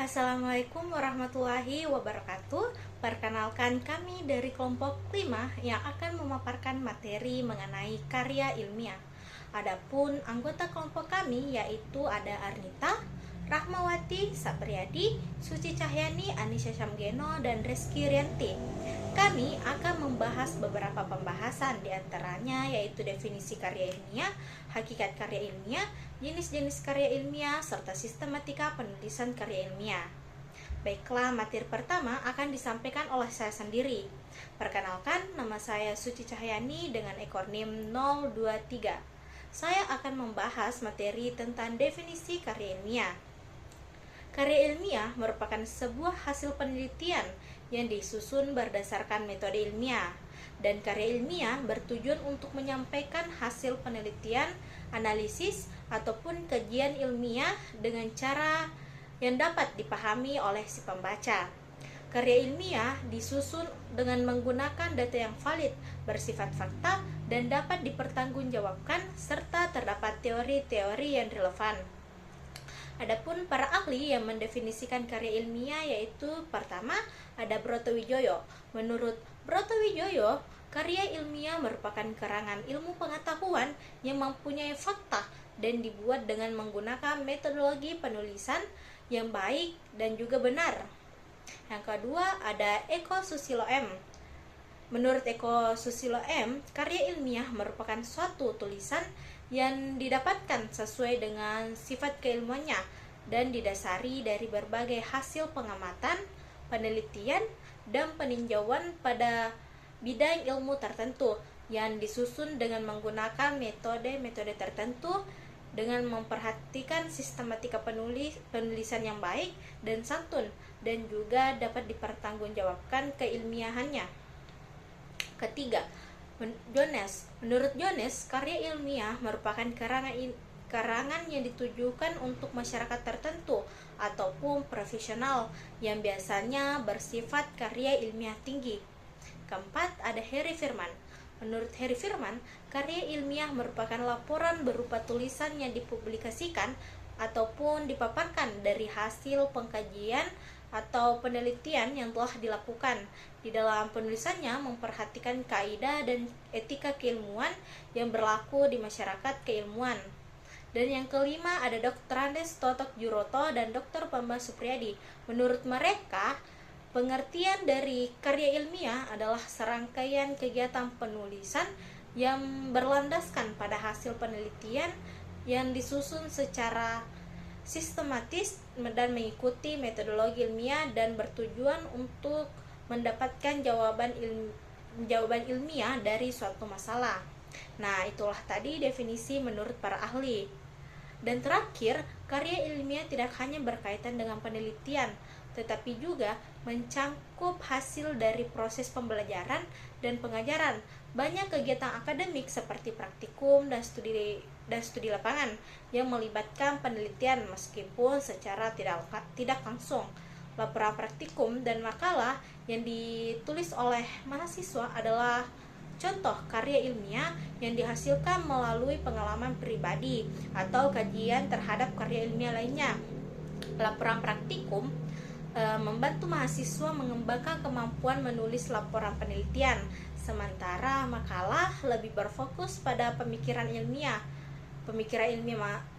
Assalamualaikum warahmatullahi wabarakatuh. Perkenalkan kami dari kelompok 5 yang akan memaparkan materi mengenai karya ilmiah. Adapun anggota kelompok kami yaitu ada Arnita, Rahmawati, Sapriyadi, Suci Cahyani, Anisha Syamgeno, dan Reski Rianti. Kami akan membahas beberapa pembahasan diantaranya yaitu definisi karya ilmiah, hakikat karya ilmiah, jenis-jenis karya ilmiah, serta sistematika penulisan karya ilmiah. Baiklah, materi pertama akan disampaikan oleh saya sendiri. Perkenalkan, nama saya Suci Cahyani dengan ekor NIM 023. Saya akan membahas materi tentang definisi karya ilmiah. Karya ilmiah merupakan sebuah hasil penelitian yang disusun berdasarkan metode ilmiah, dan karya ilmiah bertujuan untuk menyampaikan hasil penelitian, analisis, ataupun kajian ilmiah dengan cara yang dapat dipahami oleh si pembaca. Karya ilmiah disusun dengan menggunakan data yang valid, bersifat fakta, dan dapat dipertanggungjawabkan, serta terdapat teori-teori yang relevan. Adapun para ahli yang mendefinisikan karya ilmiah yaitu pertama ada Brotowijoyo. Menurut Brotowijoyo, karya ilmiah merupakan karangan ilmu pengetahuan yang mempunyai fakta dan dibuat dengan menggunakan metodologi penulisan yang baik dan juga benar. Yang kedua ada Eko Susilo M. Menurut Eko Susilo M, karya ilmiah merupakan suatu tulisan yang didapatkan sesuai dengan sifat keilmuannya dan didasari dari berbagai hasil pengamatan, penelitian, dan peninjauan pada bidang ilmu tertentu yang disusun dengan menggunakan metode-metode tertentu dengan memperhatikan sistematika penulisan yang baik dan santun dan juga dapat dipertanggungjawabkan keilmiahannya. Ketiga, Jones. Menurut Jones, karya ilmiah merupakan karangan yang ditujukan untuk masyarakat tertentu ataupun profesional yang biasanya bersifat karya ilmiah tinggi. Keempat, ada Harry Firman. Menurut Harry Firman, karya ilmiah merupakan laporan berupa tulisan yang dipublikasikan ataupun dipaparkan dari hasil pengkajian atau penelitian yang telah dilakukan. Di dalam penulisannya memperhatikan kaidah dan etika keilmuan yang berlaku di masyarakat keilmuan. Dan yang kelima ada Dr. Andes Totok Juroto dan Dr. Bambang Supriyadi. Menurut mereka, pengertian dari karya ilmiah adalah serangkaian kegiatan penulisan yang berlandaskan pada hasil penelitian yang disusun secara sistematis dan mengikuti metodologi ilmiah dan bertujuan untuk mendapatkan jawaban ilmiah dari suatu masalah. Nah, itulah tadi definisi menurut para ahli. Dan terakhir, karya ilmiah tidak hanya berkaitan dengan penelitian, tetapi juga mencangkup hasil dari proses pembelajaran dan pengajaran. Banyak kegiatan akademik seperti praktikum dan studi lapangan yang melibatkan penelitian meskipun secara tidak langsung. Laporan praktikum dan makalah yang ditulis oleh mahasiswa adalah contoh karya ilmiah yang dihasilkan melalui pengalaman pribadi atau kajian terhadap karya ilmiah lainnya. Laporan praktikum membantu mahasiswa mengembangkan kemampuan menulis laporan penelitian, sementara makalah lebih berfokus pada pemikiran ilmiah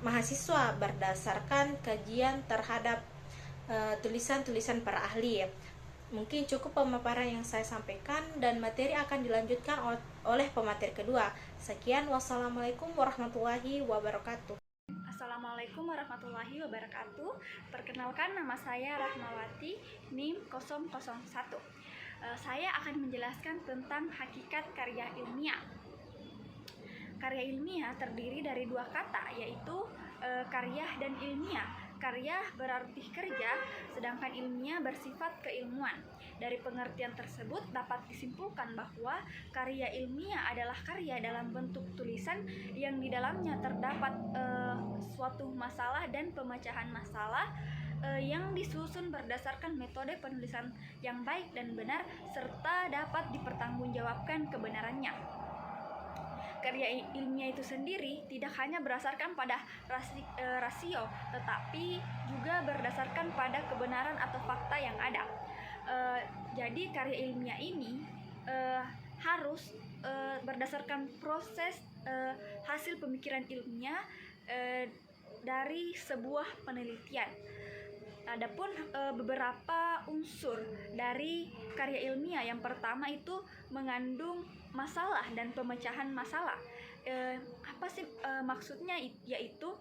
mahasiswa berdasarkan kajian terhadap tulisan-tulisan para ahli. Mungkin cukup pemaparan yang saya sampaikan dan materi akan dilanjutkan oleh pemateri kedua. Sekian, wassalamualaikum warahmatullahi wabarakatuh. Assalamualaikum warahmatullahi wabarakatuh. Perkenalkan, nama saya Rahmawati, NIM 001. Saya akan menjelaskan tentang hakikat karya ilmiah. Karya ilmiah terdiri dari dua kata, yaitu karya dan ilmiah. Karya berarti kerja, sedangkan ilmiah bersifat keilmuan. Dari pengertian tersebut dapat disimpulkan bahwa karya ilmiah adalah karya dalam bentuk tulisan yang di dalamnya terdapat suatu masalah dan pemecahan masalah yang disusun berdasarkan metode penulisan yang baik dan benar serta dapat dipertanggungjawabkan kebenarannya. karya ilmiah itu sendiri tidak hanya berdasarkan pada rasio, tetapi juga berdasarkan pada kebenaran atau fakta yang ada. Jadi karya ilmiah ini harus berdasarkan proses hasil pemikiran ilmiah dari sebuah penelitian. Adapun beberapa unsur dari karya ilmiah, yang pertama itu mengandung masalah dan pemecahan masalah. Apa sih maksudnya? Yaitu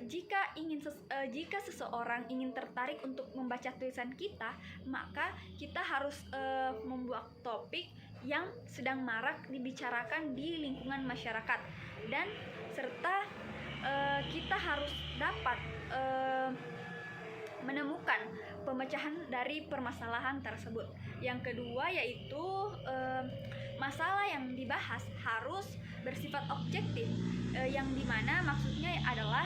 jika seseorang ingin tertarik untuk membaca tulisan kita, maka kita harus membuat topik yang sedang marak dibicarakan di lingkungan masyarakat, dan serta kita harus dapat menemukan pemecahan dari permasalahan tersebut. Yang kedua yaitu masalah yang dibahas harus bersifat objektif, yang dimana maksudnya adalah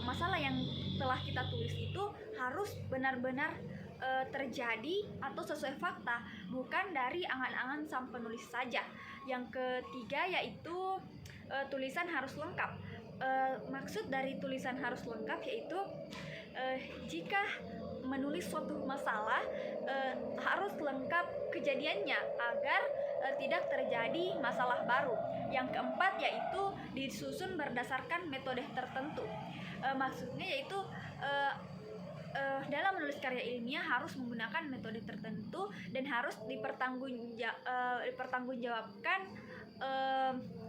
masalah yang telah kita tulis itu harus benar-benar terjadi atau sesuai fakta, bukan dari angan-angan sang penulis saja. Yang ketiga yaitu tulisan harus lengkap. Maksud dari tulisan harus lengkap yaitu jika menulis suatu masalah harus lengkap kejadiannya agar tidak terjadi masalah baru. Yang keempat yaitu disusun berdasarkan metode tertentu. Maksudnya yaitu dalam menulis karya ilmiah harus menggunakan metode tertentu dan harus dipertanggungjawabkan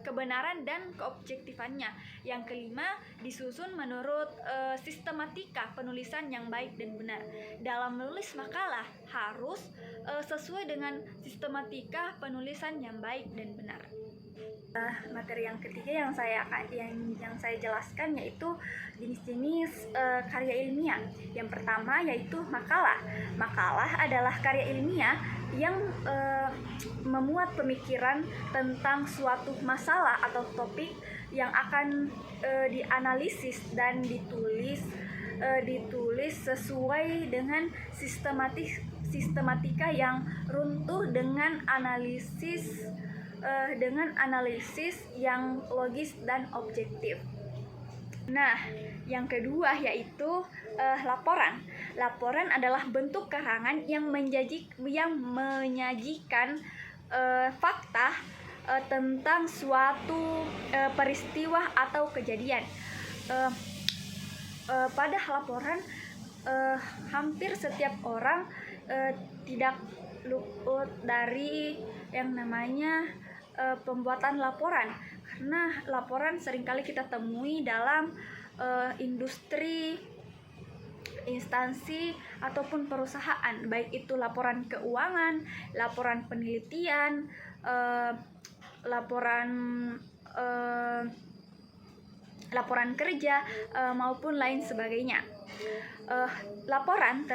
kebenaran dan keobjektifannya. Yang kelima, disusun menurut sistematika penulisan yang baik dan benar. Dalam menulis makalah harus sesuai dengan sistematika penulisan yang baik dan benar. Materi yang ketiga yang saya jelaskan yaitu jenis-jenis karya ilmiah. Yang pertama yaitu makalah. Makalah adalah karya ilmiah yang memuat pemikiran tentang suatu masalah atau topik yang akan dianalisis dan ditulis sesuai dengan sistematika yang runtuh dengan analisis yang logis dan objektif. Nah, yang kedua yaitu laporan. Laporan adalah bentuk karangan yang menyajikan fakta tentang suatu peristiwa atau kejadian. Pada laporan hampir setiap orang tidak luput dari yang namanya pembuatan laporan, karena laporan seringkali kita temui dalam industri, instansi ataupun perusahaan, baik itu laporan keuangan, laporan penelitian, laporan kerja maupun lain sebagainya. Laporan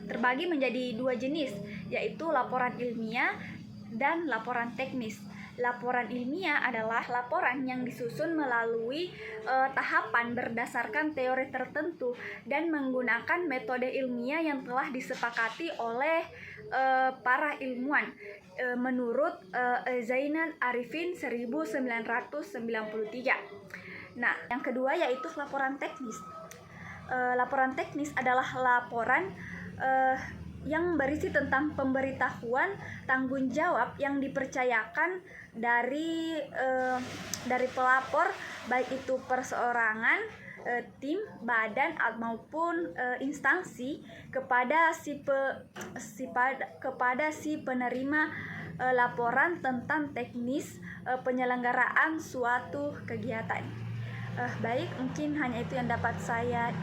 terbagi menjadi dua jenis, yaitu laporan ilmiah dan laporan teknis. Laporan ilmiah adalah laporan yang disusun melalui tahapan berdasarkan teori tertentu dan menggunakan metode ilmiah yang telah disepakati oleh para ilmuwan menurut Zainal Arifin 1993. Nah, yang kedua yaitu laporan teknis. Laporan teknis adalah laporan yang berisi tentang pemberitahuan tanggung jawab yang dipercayakan dari pelapor, baik itu perseorangan, tim, badan maupun instansi kepada si penerima laporan tentang teknis penyelenggaraan suatu kegiatan. Baik, mungkin hanya itu yang dapat saya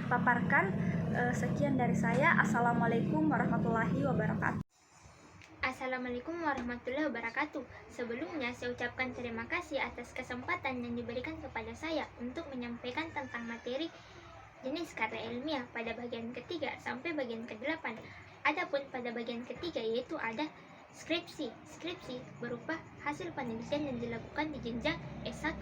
paparkan. Sekian dari saya. Assalamualaikum warahmatullahi wabarakatuh. Assalamualaikum warahmatullahi wabarakatuh. Sebelumnya saya ucapkan terima kasih atas kesempatan yang diberikan kepada saya untuk menyampaikan tentang materi jenis karya ilmiah pada bagian ketiga sampai bagian ke-8. Adapun pada bagian ketiga yaitu ada Skripsi. Skripsi berupa hasil penelitian yang dilakukan di jenjang S1.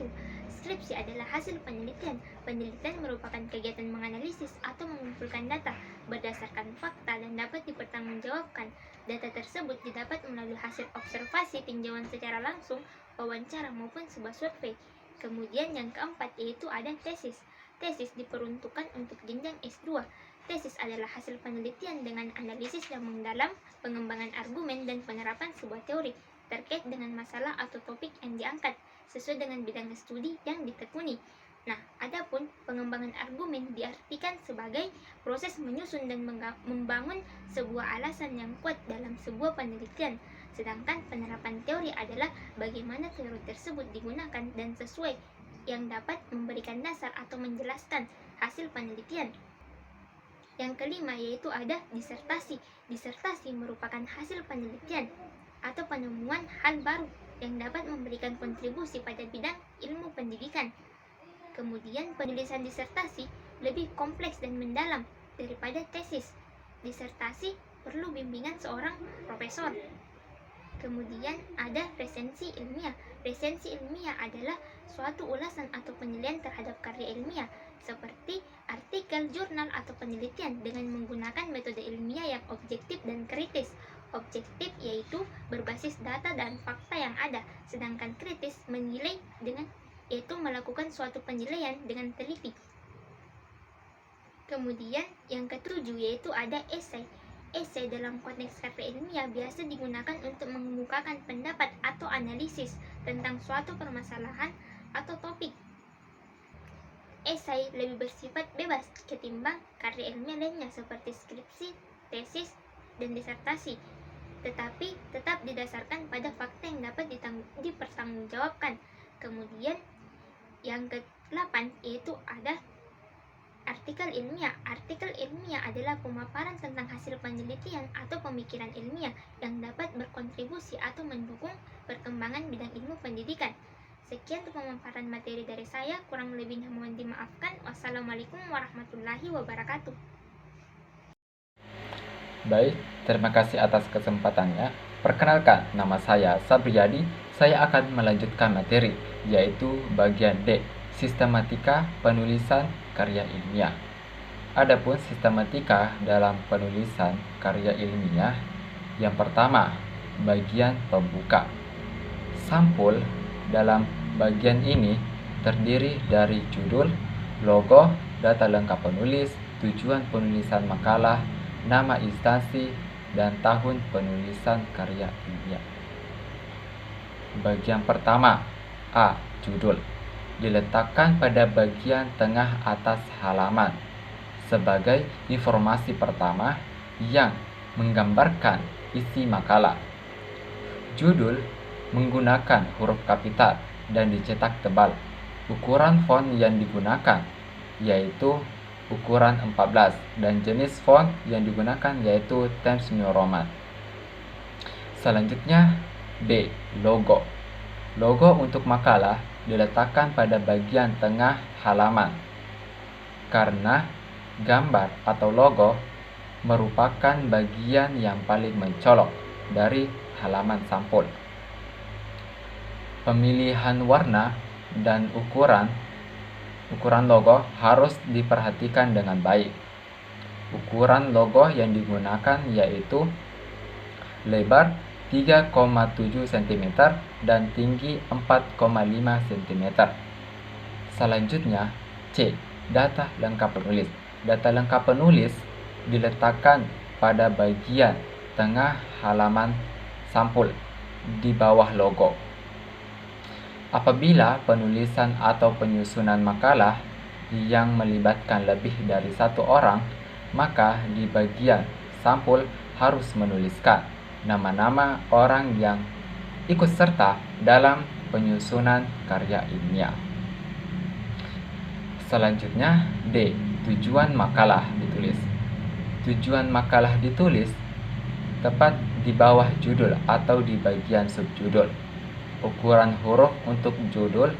Skripsi adalah hasil penelitian. Penelitian merupakan kegiatan menganalisis atau mengumpulkan data berdasarkan fakta dan dapat dipertanggungjawabkan. Data tersebut didapat melalui hasil observasi, tinjauan secara langsung, wawancara maupun sebuah survei. Kemudian yang keempat yaitu ada tesis. Tesis diperuntukkan untuk jenjang S2. Tesis adalah hasil penelitian dengan analisis yang mendalam, pengembangan argumen, dan penerapan sebuah teori terkait dengan masalah atau topik yang diangkat sesuai dengan bidang studi yang ditekuni. Nah, adapun pengembangan argumen diartikan sebagai proses menyusun dan membangun sebuah alasan yang kuat dalam sebuah penelitian. Sedangkan penerapan teori adalah bagaimana teori tersebut digunakan dan sesuai yang dapat memberikan dasar atau menjelaskan hasil penelitian. Yang kelima yaitu ada disertasi. Disertasi merupakan hasil penelitian atau penemuan hal baru yang dapat memberikan kontribusi pada bidang ilmu pendidikan. Kemudian penulisan disertasi lebih kompleks dan mendalam daripada tesis. Disertasi perlu bimbingan seorang profesor. Kemudian ada resensi ilmiah. Resensi ilmiah adalah suatu ulasan atau penilaian terhadap karya ilmiah seperti artikel, jurnal, atau penelitian dengan menggunakan metode ilmiah yang objektif dan kritis. Objektif yaitu berbasis data dan fakta yang ada, sedangkan kritis menilai dengan yaitu melakukan suatu penilaian dengan teliti. Kemudian yang ketujuh yaitu ada esai. Esai dalam konteks karya ilmiah biasa digunakan untuk mengemukakan pendapat atau analisis tentang suatu permasalahan atau topik. Esai lebih bersifat bebas ketimbang karya ilmiah lainnya seperti skripsi, tesis, dan disertasi, tetapi tetap didasarkan pada fakta yang dapat dipertanggungjawabkan. Kemudian yang ke-8 yaitu ada artikel ilmiah. Artikel ilmiah adalah pemaparan tentang hasil penelitian atau pemikiran ilmiah yang dapat berkontribusi atau mendukung perkembangan bidang ilmu pendidikan. Sekian untuk pemaparan materi dari saya, kurang lebihnya mohon dimaafkan. Wassalamualaikum warahmatullahi wabarakatuh. Baik, terima kasih atas kesempatannya. Perkenalkan, nama saya Sabriyadi. Saya akan melanjutkan materi, yaitu bagian D, sistematika penulisan karya ilmiah. Adapun sistematika dalam penulisan karya ilmiah, yang pertama, bagian pembuka. Sampul dalam bagian ini terdiri dari judul, logo, data lengkap penulis, tujuan penulisan makalah, nama instansi, dan tahun penulisan karya ilmiah. Bagian pertama, A. Judul, diletakkan pada bagian tengah atas halaman sebagai informasi pertama yang menggambarkan isi makalah. Judul menggunakan huruf kapital dan dicetak tebal. Ukuran font yang digunakan yaitu ukuran 14 dan jenis font yang digunakan yaitu Times New Roman. Selanjutnya B. Logo. Logo untuk makalah diletakkan pada bagian tengah halaman karena gambar atau logo merupakan bagian yang paling mencolok dari halaman sampul. Pemilihan warna dan ukuran logo harus diperhatikan dengan baik. Ukuran logo yang digunakan yaitu lebar 3,7 cm dan tinggi 4,5 cm. Selanjutnya C. Data lengkap penulis. Data lengkap penulis diletakkan pada bagian tengah halaman sampul di bawah logo. Apabila penulisan atau penyusunan makalah yang melibatkan lebih dari satu orang, maka di bagian sampul harus menuliskan nama-nama orang yang ikut serta dalam penyusunan karya ilmiah. Selanjutnya D. Tujuan makalah ditulis. Tujuan makalah ditulis tepat di bawah judul atau di bagian subjudul. Ukuran huruf untuk judul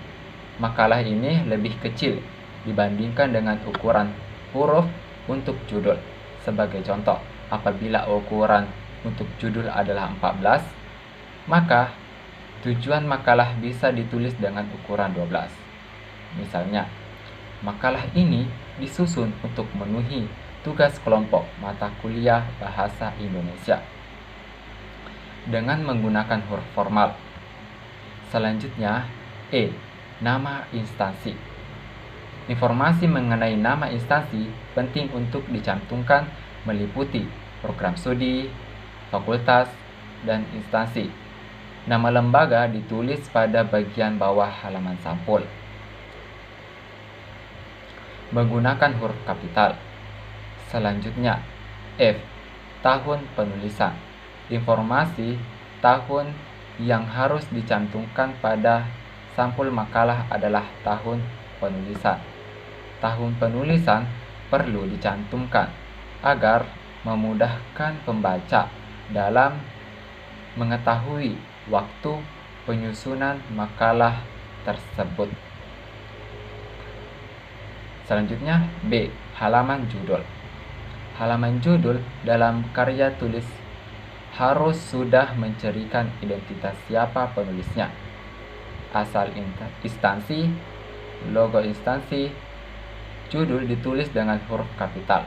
makalah ini lebih kecil dibandingkan dengan ukuran huruf untuk judul. Sebagai contoh, apabila ukuran untuk judul adalah 14, maka tujuan makalah bisa ditulis dengan ukuran 12. Misalnya, makalah ini disusun untuk memenuhi tugas kelompok mata kuliah Bahasa Indonesia dengan menggunakan huruf formal. Selanjutnya, nama instansi. Informasi mengenai nama instansi penting untuk dicantumkan meliputi program studi, fakultas, dan instansi. Nama lembaga ditulis pada bagian bawah halaman sampul. Menggunakan huruf kapital. Selanjutnya, tahun penulisan. Informasi tahun yang harus dicantumkan pada sampul makalah adalah tahun penulisan. Tahun penulisan perlu dicantumkan agar memudahkan pembaca dalam mengetahui waktu penyusunan makalah tersebut. Selanjutnya, halaman judul. Halaman judul dalam karya tulis harus sudah mencirikan identitas siapa penulisnya, asal instansi, logo instansi. Judul ditulis dengan huruf kapital.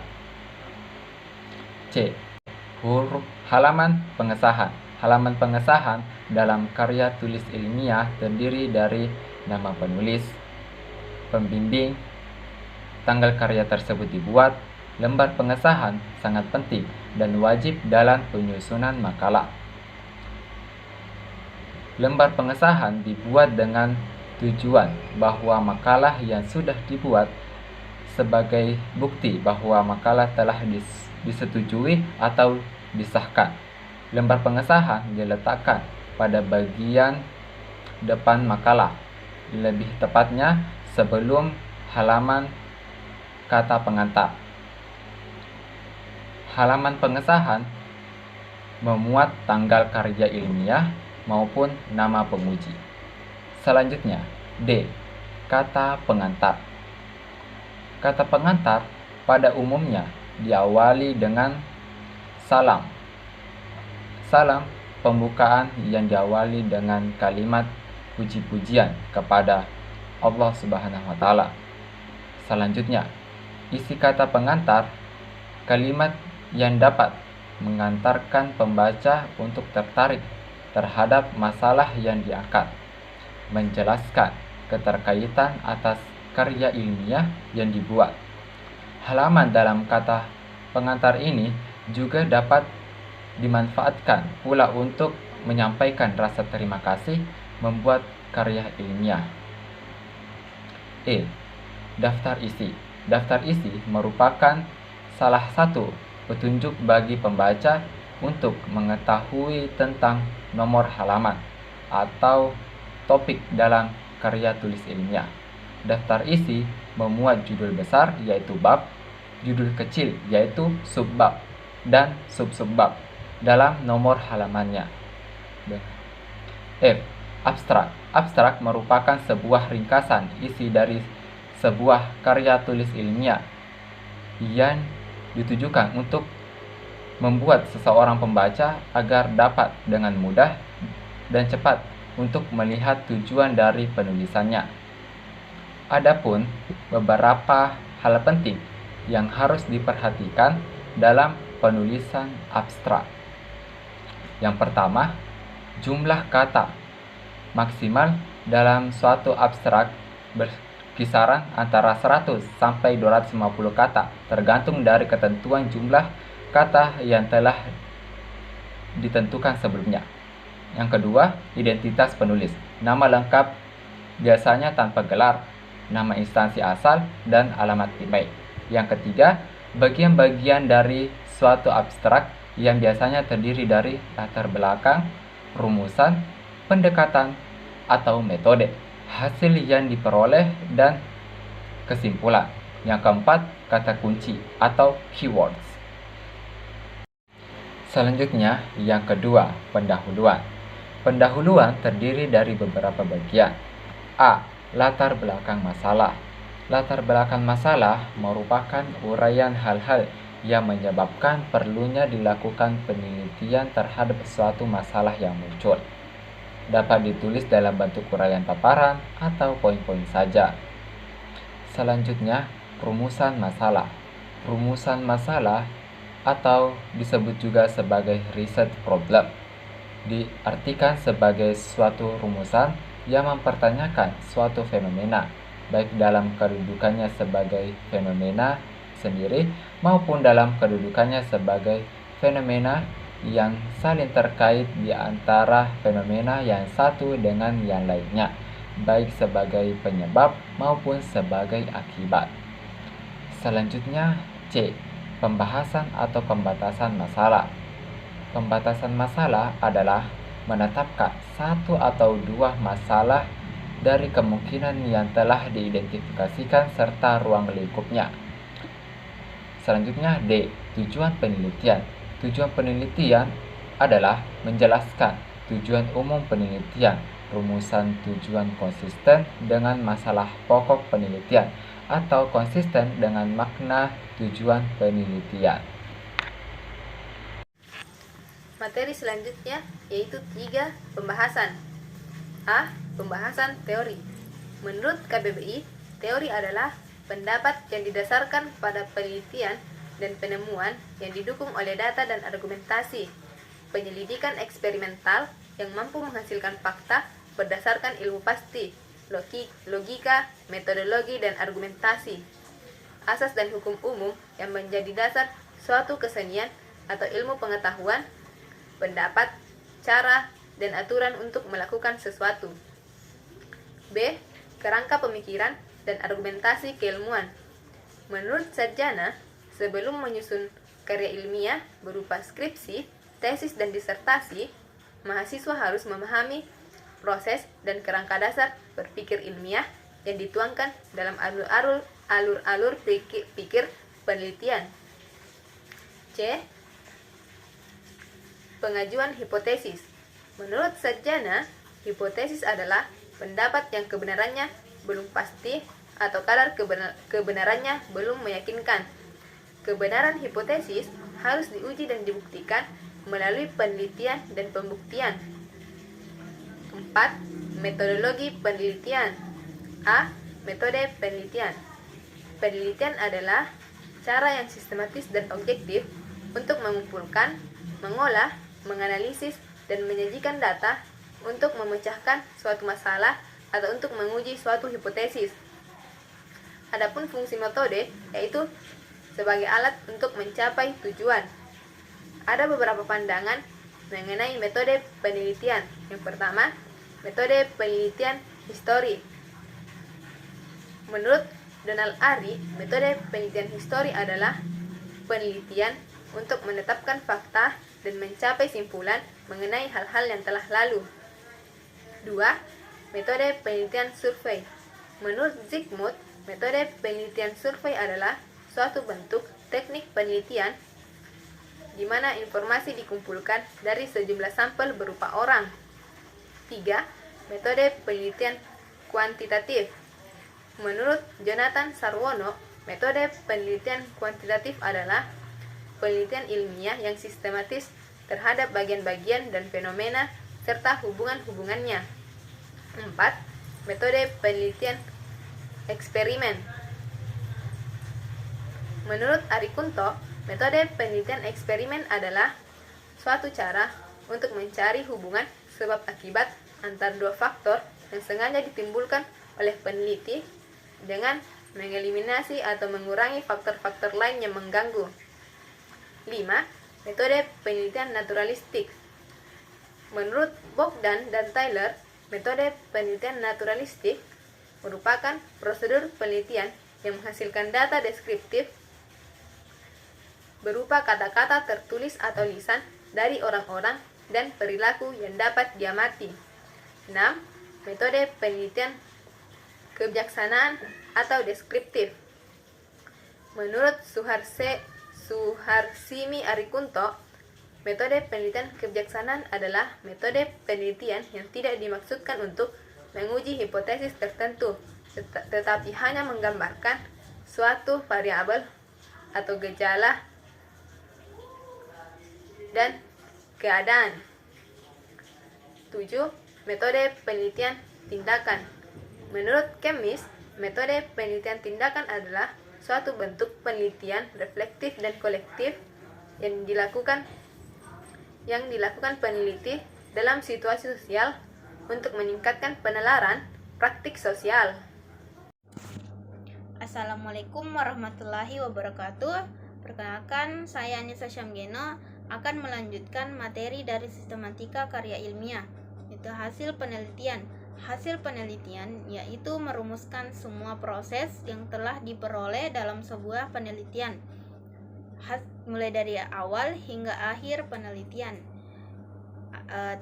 Huruf halaman pengesahan. Halaman pengesahan dalam karya tulis ilmiah terdiri dari nama penulis, pembimbing, tanggal karya tersebut dibuat. Lembar pengesahan sangat penting dan wajib dalam penyusunan makalah. Lembar pengesahan dibuat dengan tujuan bahwa makalah yang sudah dibuat sebagai bukti bahwa makalah telah disetujui atau disahkan. Lembar pengesahan diletakkan pada bagian depan makalah, lebih tepatnya sebelum halaman kata pengantar. Halaman pengesahan memuat tanggal karya ilmiah maupun nama penguji. Selanjutnya, kata pengantar. Kata pengantar pada umumnya diawali dengan salam. Salam pembukaan yang diawali dengan kalimat puji-pujian kepada Allah Subhanahu wa Ta'ala. Selanjutnya, isi kata pengantar, kalimat yang dapat mengantarkan pembaca untuk tertarik terhadap masalah yang diangkat, menjelaskan keterkaitan atas karya ilmiah yang dibuat. Halaman dalam kata pengantar ini juga dapat dimanfaatkan pula untuk menyampaikan rasa terima kasih membuat karya ilmiah. Daftar isi. Daftar isi merupakan salah satu petunjuk bagi pembaca untuk mengetahui tentang nomor halaman atau topik dalam karya tulis ilmiah. Daftar isi memuat judul besar yaitu bab, judul kecil yaitu subbab, dan sub-subbab dalam nomor halamannya. Abstrak. Abstrak merupakan sebuah ringkasan isi dari sebuah karya tulis ilmiah yang ditujukan untuk membuat seseorang pembaca agar dapat dengan mudah dan cepat untuk melihat tujuan dari penulisannya. Adapun beberapa hal penting yang harus diperhatikan dalam penulisan abstrak. Yang pertama, jumlah kata maksimal dalam suatu abstrak berkisaran antara 100 sampai 250 kata, tergantung dari ketentuan jumlah kata yang telah ditentukan sebelumnya. Yang kedua, identitas penulis. Nama lengkap biasanya tanpa gelar, nama instansi asal, dan alamat email. Yang ketiga, bagian-bagian dari suatu abstrak yang biasanya terdiri dari latar belakang, rumusan, pendekatan, atau metode, hasil yang diperoleh, dan kesimpulan. Yang keempat, kata kunci atau keywords. Selanjutnya, yang kedua, pendahuluan. Pendahuluan terdiri dari beberapa bagian. Latar belakang masalah. Latar belakang masalah merupakan uraian hal-hal yang menyebabkan perlunya dilakukan penelitian terhadap suatu masalah yang muncul. dapat ditulis dalam bentuk uraian paparan atau poin-poin saja. Selanjutnya, rumusan masalah. Rumusan masalah atau disebut juga sebagai research problem diartikan sebagai suatu rumusan yang mempertanyakan suatu fenomena, baik dalam kedudukannya sebagai fenomena sendiri maupun dalam kedudukannya sebagai fenomena yang saling terkait di antara fenomena yang satu dengan yang lainnya, baik sebagai penyebab maupun sebagai akibat. Selanjutnya, C. Pembahasan atau pembatasan masalah. Pembatasan masalah adalah menetapkan satu atau dua masalah dari kemungkinan yang telah diidentifikasikan serta ruang lingkupnya. Selanjutnya, D. Tujuan penelitian. Tujuan penelitian adalah menjelaskan tujuan umum penelitian, rumusan tujuan konsisten dengan masalah pokok penelitian, atau konsisten dengan makna tujuan penelitian. Materi selanjutnya yaitu 3 pembahasan. A. Pembahasan teori. Menurut KBBI, teori adalah pendapat yang didasarkan pada penelitian dan penemuan yang didukung oleh data dan argumentasi. Penyelidikan eksperimental yang mampu menghasilkan fakta berdasarkan ilmu pasti, logika, metodologi, dan argumentasi. Asas dan hukum umum yang menjadi dasar suatu kesenian atau ilmu pengetahuan, pendapat, cara, dan aturan untuk melakukan sesuatu. B. Kerangka pemikiran dan argumentasi keilmuan. Menurut sarjana, sebelum menyusun karya ilmiah berupa skripsi, tesis, dan disertasi, mahasiswa harus memahami proses dan kerangka dasar berpikir ilmiah yang dituangkan dalam alur-alur pikir penelitian. C. Pengajuan hipotesis. Menurut sarjana, hipotesis adalah pendapat yang kebenarannya belum pasti atau kadar kebenarannya belum meyakinkan. Kebenaran hipotesis harus diuji dan dibuktikan melalui penelitian dan pembuktian. 4. Metodologi penelitian. A. Metode penelitian. Penelitian adalah cara yang sistematis dan objektif untuk mengumpulkan, mengolah, menganalisis, dan menyajikan data untuk memecahkan suatu masalah atau untuk menguji suatu hipotesis. Adapun fungsi metode yaitu sebagai alat untuk mencapai tujuan. Ada beberapa pandangan mengenai metode penelitian. Yang pertama, metode penelitian histori. Menurut Donald Ari, metode penelitian histori adalah penelitian untuk menetapkan fakta dan mencapai simpulan mengenai hal-hal yang telah lalu. 2. Metode penelitian survei. Menurut Zygmunt, metode penelitian survei adalah suatu bentuk teknik penelitian di mana informasi dikumpulkan dari sejumlah sampel berupa orang. 3. Metode penelitian kuantitatif. Menurut Jonathan Sarwono, metode penelitian kuantitatif adalah penelitian ilmiah yang sistematis terhadap bagian-bagian dan fenomena serta hubungan-hubungannya. 4. Metode penelitian eksperimen. Menurut Ari Kunto, metode penelitian eksperimen adalah suatu cara untuk mencari hubungan sebab akibat antara dua faktor yang sengaja ditimbulkan oleh peneliti dengan mengeliminasi atau mengurangi faktor-faktor lain yang mengganggu. 5. Metode penelitian naturalistik. Menurut Bogdan dan Tyler, metode penelitian naturalistik merupakan prosedur penelitian yang menghasilkan data deskriptif berupa kata-kata tertulis atau lisan dari orang-orang dan perilaku yang dapat diamati. 6. Metode penelitian kebijaksanaan atau deskriptif. Menurut Suharsimi Arikunto, metode penelitian kebijaksanaan adalah metode penelitian yang tidak dimaksudkan untuk menguji hipotesis tertentu, tetapi hanya menggambarkan suatu variabel atau gejala dan keadaan. 7. metode penelitian tindakan. Menurut Kemis, metode penelitian tindakan adalah suatu bentuk penelitian reflektif dan kolektif yang dilakukan peneliti dalam situasi sosial untuk meningkatkan penalaran praktik sosial. Assalamualaikum warahmatullahi wabarakatuh. Perkenalkan, saya Anissa Syamgeno akan melanjutkan materi dari sistematika karya ilmiah, yaitu hasil penelitian. Hasil penelitian yaitu merumuskan semua proses yang telah diperoleh dalam sebuah penelitian, mulai dari awal hingga akhir penelitian.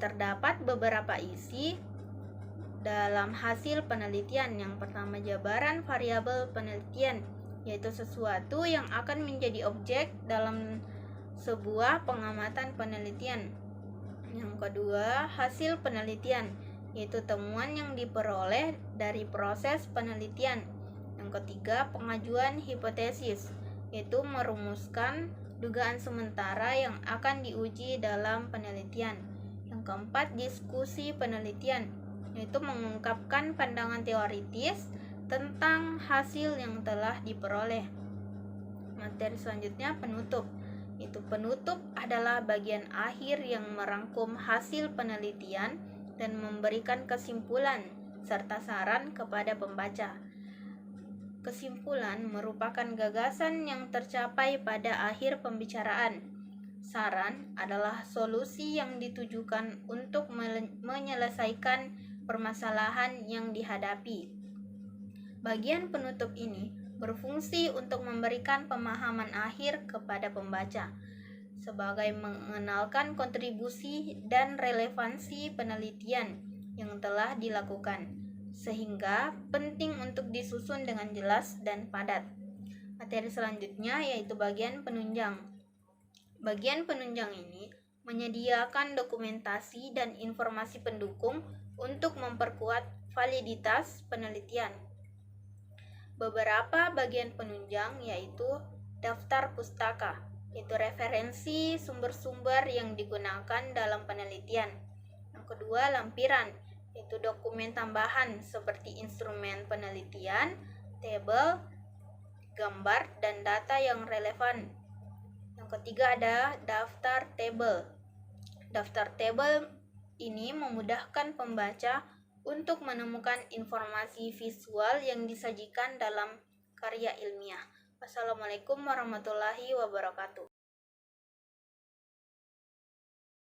Terdapat beberapa isi dalam hasil penelitian. Yang pertama, jabaran variabel penelitian, yaitu sesuatu yang akan menjadi objek dalam sebuah pengamatan penelitian. Yang kedua, hasil penelitian, yaitu temuan yang diperoleh dari proses penelitian. Yang ketiga, pengajuan hipotesis, yaitu merumuskan dugaan sementara yang akan diuji dalam penelitian. Yang keempat, diskusi penelitian, yaitu mengungkapkan pandangan teoritis tentang hasil yang telah diperoleh. Materi selanjutnya, penutup. Penutup adalah bagian akhir yang merangkum hasil penelitian dan memberikan kesimpulan serta saran kepada pembaca. Kesimpulan merupakan gagasan yang tercapai pada akhir pembicaraan. Saran adalah solusi yang ditujukan untuk menyelesaikan permasalahan yang dihadapi. Bagian penutup ini berfungsi untuk memberikan pemahaman akhir kepada pembaca, sebagai mengenalkan kontribusi dan relevansi penelitian yang telah dilakukan, sehingga penting untuk disusun dengan jelas dan padat. Materi selanjutnya yaitu bagian penunjang. Bagian penunjang ini menyediakan dokumentasi dan informasi pendukung untuk memperkuat validitas penelitian. Beberapa bagian penunjang yaitu daftar pustaka, yaitu referensi sumber-sumber yang digunakan dalam penelitian. Yang kedua, lampiran, yaitu dokumen tambahan seperti instrumen penelitian, tabel, gambar, dan data yang relevan. Yang ketiga ada daftar tabel. Daftar tabel ini memudahkan pembaca untuk menemukan informasi visual yang disajikan dalam karya ilmiah. Wassalamualaikum warahmatullahi wabarakatuh.